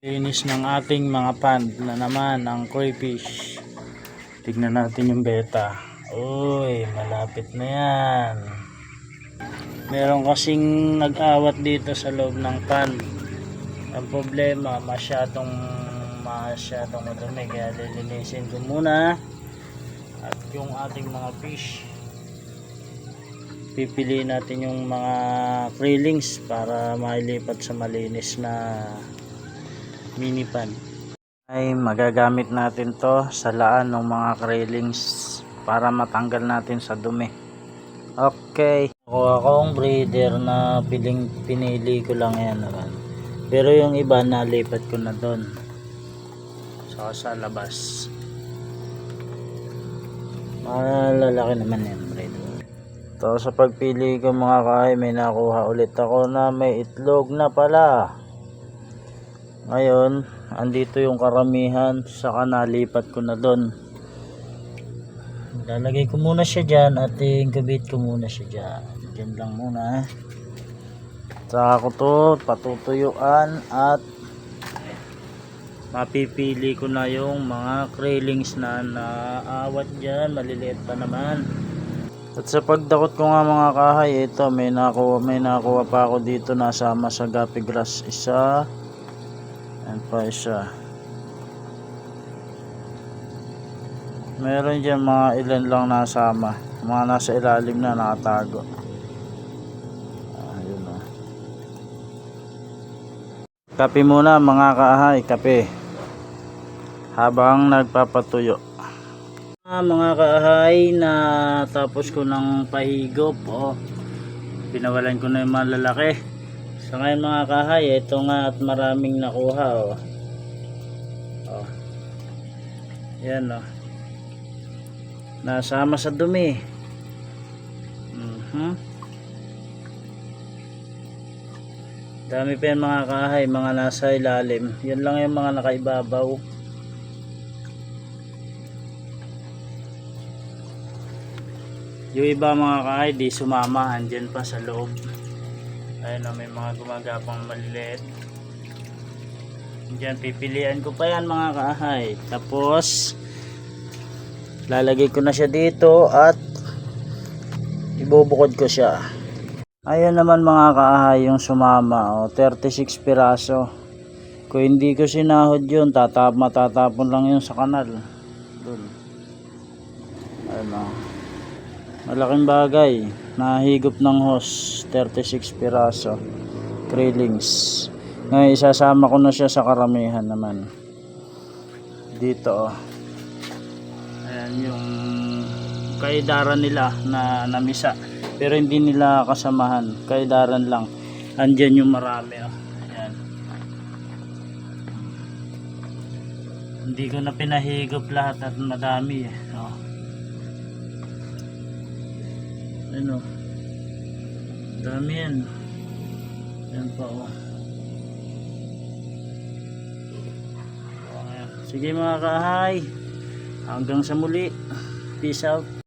Linis ng ating mga pond na naman ang crayfish. Tignan natin yung beta. Uy, malapit na yan. Meron kasing nag-awat dito sa loob ng pond. Ang problema, masyadong madumi, kaya lilinisin ko muna. At yung ating mga fish, pipili natin yung mga krillings para mailipat sa malinis na mini pan. Ay magagamit natin to sa laan ng mga krillings para matanggal natin sa dumi. Okay, ako akong breeder na pinili ko lang yan naman, pero yung iba nalipat ko na doon sa labas. Malalaki naman yan breeder. To sa pagpili ko mga kahay, may nakuha ulit ako na may itlog na pala. Ngayon, andito yung karamihan, saka nalipat ko na doon. Lalagay ko muna siya dyan at incubate ko muna siya dyan. Dyan lang muna. Saka ko to patutuyuan at mapipili ko na yung mga krillings na naawat dyan. Maliliit pa naman. At sa pagdakot ko nga mga kahay, ito may nakuha pa ako dito, nasama sa guppy grass isa. Yan pa isa. Meron dyan mga ilan lang nasama, mga nasa ilalim na nakatago. Ayun o. Kape muna mga kahay, kape habang nagpapatuyo. Mga kahay, na tapos ko ng pahigop, pinawalan ko na yung malalaki. So ngayon mga kahay, ito nga at maraming nakuha. Yan nasama sa dumi. Dami pa yan mga kahay, mga nasa ilalim. Yan lang yung mga nakaibabaw. Yung iba mga kahay di sumama, andyan pa sa loob. Ayun may mga gumagapang maliliit. Diyan pipilian ko pa yan mga kahay. Tapos lalagay ko na siya dito at ibubukod ko siya. Ayun naman mga kahay yung sumama, 36 piraso. Kung hindi ko sinahod yun, matatapon lang yun sa kanal. Doon. Ayun malaking bagay. Nahigop ng hose, 36 piraso krillings. Ngayon isasama ko na siya sa karamihan naman dito. Ayan yung kaidaran nila na namisa, pero hindi nila kasamahan, kaidaran lang. Andyan yung marami. Ayan. Hindi ko na pinahigop lahat at madami ano, dami yan. Yan pa Sige mga kahay, hanggang sa muli, peace out.